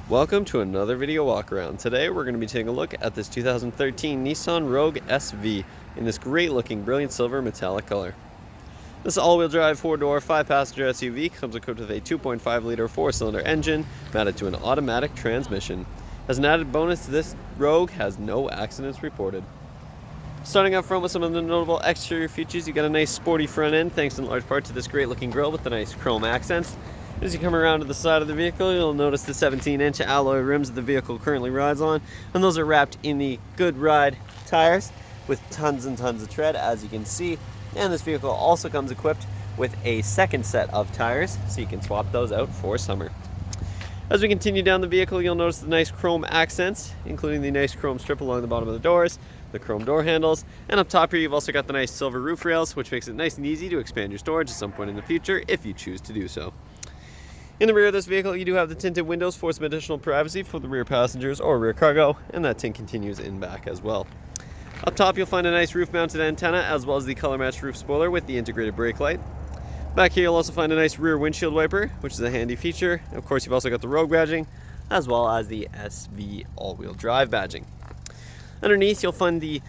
Welcome to another video walk around. Today we're going to be taking a look at this 2013 Nissan Rogue SV in this great looking brilliant silver metallic color. This all-wheel drive 4-door 5-passenger SUV comes equipped with a 2.5 liter 4-cylinder engine mounted to an automatic transmission. As an added bonus, this Rogue has no accidents reported. Starting up front with some of the notable exterior features, you got a nice sporty front end thanks in large part to this great looking grille with the nice chrome accents. As you come around to the side of the vehicle, you'll notice the 17-inch alloy rims that the vehicle currently rides on, and those are wrapped in the Good Ride tires with tons and tons of tread, as you can see. And this vehicle also comes equipped with a second set of tires, so you can swap those out for summer. As we continue down the vehicle, you'll notice the nice chrome accents, including the nice chrome strip along the bottom of the doors, the chrome door handles, and up top here you've also got the nice silver roof rails, which makes it nice and easy to expand your storage at some point in the future if you choose to do so. In the rear of this vehicle, you do have the tinted windows for some additional privacy for the rear passengers or rear cargo, and that tint continues in back as well. Up top, you'll find a nice roof-mounted antenna, as well as the color-matched roof spoiler with the integrated brake light. Back here, you'll also find a nice rear windshield wiper, which is a handy feature. Of course, you've also got the Rogue badging, as well as the SV all-wheel drive badging. Underneath, you'll find the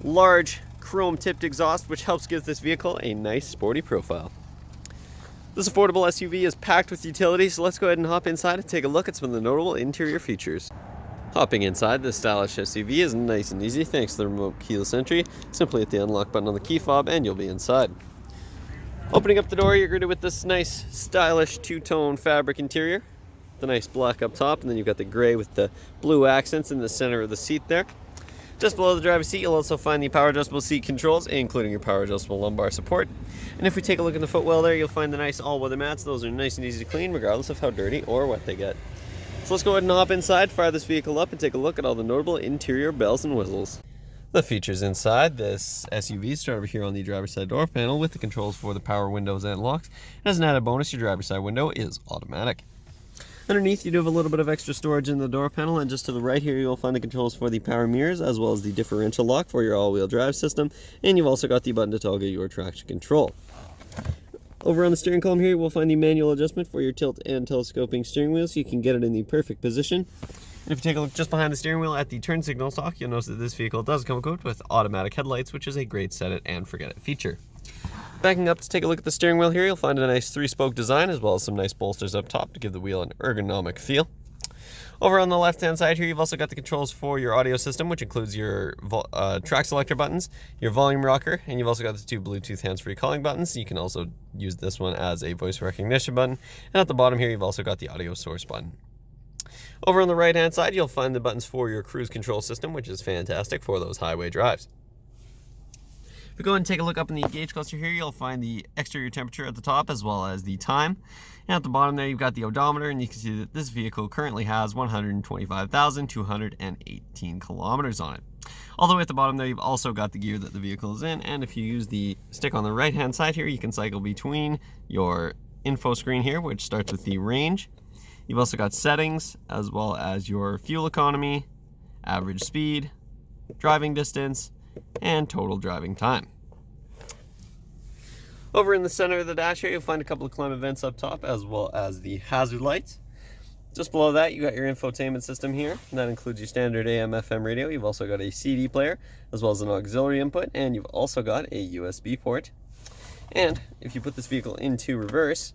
large chrome-tipped exhaust, which helps give this vehicle a nice sporty profile. This affordable SUV is packed with utility, so let's go ahead and hop inside and take a look at some of the notable interior features. Hopping inside, this stylish SUV is nice and easy thanks to the remote keyless entry. Simply hit the unlock button on the key fob and you'll be inside. Opening up the door, you're greeted with this nice stylish two-tone fabric interior. The nice black up top, and then you've got the gray with the blue accents in the center of the seat there. Just below the driver's seat, you'll also find the power adjustable seat controls, including your power adjustable lumbar support. And if we take a look in the footwell there, you'll find the nice all-weather mats. Those are nice and easy to clean, regardless of how dirty or wet they get. So let's go ahead and hop inside, fire this vehicle up, and take a look at all the notable interior bells and whistles. The features inside this SUV start over here on the driver's side door panel with the controls for the power windows and locks. And as an added bonus, your driver's side window is automatic. Underneath, you do have a little bit of extra storage in the door panel, and just to the right here, you'll find the controls for the power mirrors, as well as the differential lock for your all-wheel drive system, and you've also got the button to toggle your traction control. Over on the steering column here, we'll find the manual adjustment for your tilt and telescoping steering wheel, so you can get it in the perfect position. And if you take a look just behind the steering wheel at the turn signal stalk, you'll notice that this vehicle does come equipped with automatic headlights, which is a great set it and forget it feature. Backing up to take a look at the steering wheel here, you'll find a nice 3-spoke design, as well as some nice bolsters up top to give the wheel an ergonomic feel. Over on the left-hand side here, you've also got the controls for your audio system, which includes your track selector buttons, your volume rocker, and you've also got the 2 Bluetooth hands-free calling buttons. You can also use this one as a voice recognition button. And at the bottom here, you've also got the audio source button. Over on the right-hand side, you'll find the buttons for your cruise control system, which is fantastic for those highway drives. If we go and take a look up in the gauge cluster here, you'll find the exterior temperature at the top, as well as the time. And at the bottom there, you've got the odometer, and you can see that this vehicle currently has 125,218 kilometers on it. All the way at the bottom there, you've also got the gear that the vehicle is in, and if you use the stick on the right-hand side here, you can cycle between your info screen here, which starts with the range. You've also got settings, as well as your fuel economy, average speed, driving distance, and total driving time. Over in the center of the dash here, you'll find a couple of climate vents up top, as well as the hazard lights. Just below that, you got your infotainment system here, and that includes your standard AM/FM radio. You've also got a CD player, as well as an auxiliary input, and you've also got a USB port. And if you put this vehicle into reverse,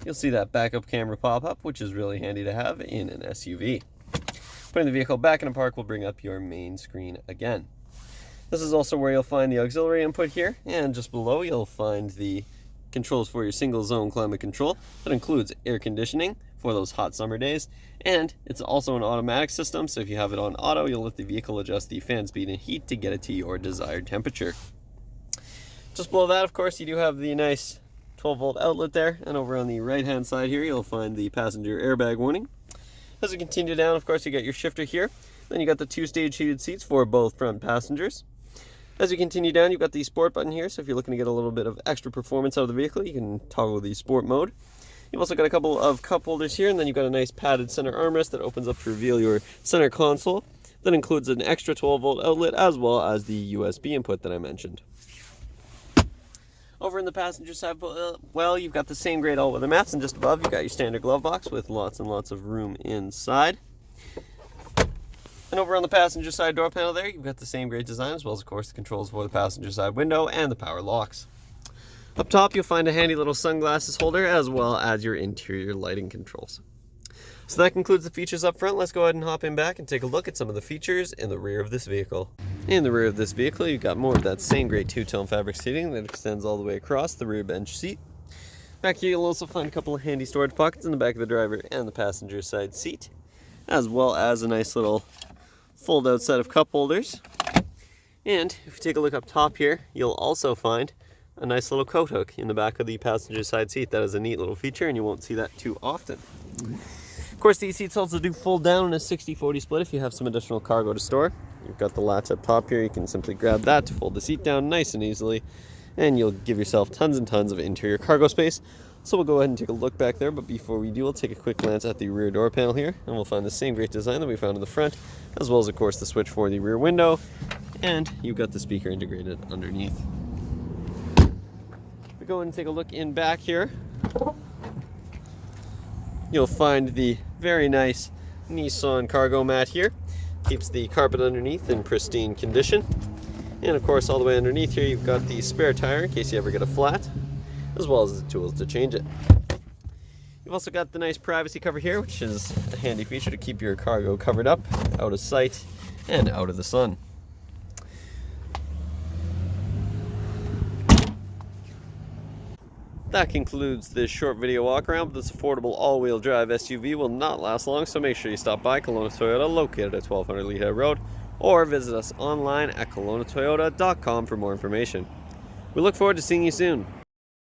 you'll see that backup camera pop up, which is really handy to have in an SUV. Putting the vehicle back in park will bring up your main screen again. This is also where you'll find the auxiliary input here, and just below you'll find the controls for your single zone climate control. That includes air conditioning for those hot summer days, and it's also an automatic system, so if you have it on auto, you'll let the vehicle adjust the fan speed and heat to get it to your desired temperature. Just below that, of course, you do have the nice 12-volt outlet there, and over on the right-hand side here, you'll find the passenger airbag warning. As we continue down, of course, you got your shifter here, then you got the 2-stage heated seats for both front passengers. As you continue down, you've got the sport button here, so if you're looking to get a little bit of extra performance out of the vehicle, you can toggle the sport mode. You've also got a couple of cup holders here, and then you've got a nice padded center armrest that opens up to reveal your center console. That includes an extra 12-volt outlet, as well as the USB input that I mentioned. Over in the passenger side, well, you've got the same great all-weather mats, and just above you've got your standard glove box with lots and lots of room inside. And over on the passenger side door panel there, you've got the same great design, as well as, of course, the controls for the passenger side window and the power locks. Up top, you'll find a handy little sunglasses holder, as well as your interior lighting controls. So that concludes the features up front. Let's go ahead and hop in back and take a look at some of the features in the rear of this vehicle. In the rear of this vehicle, you've got more of that same great two-tone fabric seating that extends all the way across the rear bench seat. Back here, you'll also find a couple of handy storage pockets in the back of the driver and the passenger side seat, as well as a nice little fold-out set of cup holders. And if you take a look up top here, you'll also find a nice little coat hook in the back of the passenger side seat. That is a neat little feature, and you won't see that too often. Of course, these seats also do fold down in a 60-40 split if you have some additional cargo to store. You've got the latch up top here. You can simply grab that to fold the seat down nice and easily, and you'll give yourself tons and tons of interior cargo space. So we'll go ahead and take a look back there, but before we do, we'll take a quick glance at the rear door panel here, and we'll find the same great design that we found in the front, as well as, of course, the switch for the rear window, and you've got the speaker integrated underneath. We go ahead and take a look in back here. You'll find the very nice Nissan cargo mat here. Keeps the carpet underneath in pristine condition. And of course, all the way underneath here, you've got the spare tire in case you ever get a flat, as well as the tools to change it. You've also got the nice privacy cover here, which is a handy feature to keep your cargo covered up, out of sight, and out of the sun. That concludes this short video walk around, but this affordable all-wheel drive SUV will not last long, so make sure you stop by Kelowna Toyota, located at 1200 Leahead Road, or visit us online at KelownaToyota.com for more information. We look forward to seeing you soon.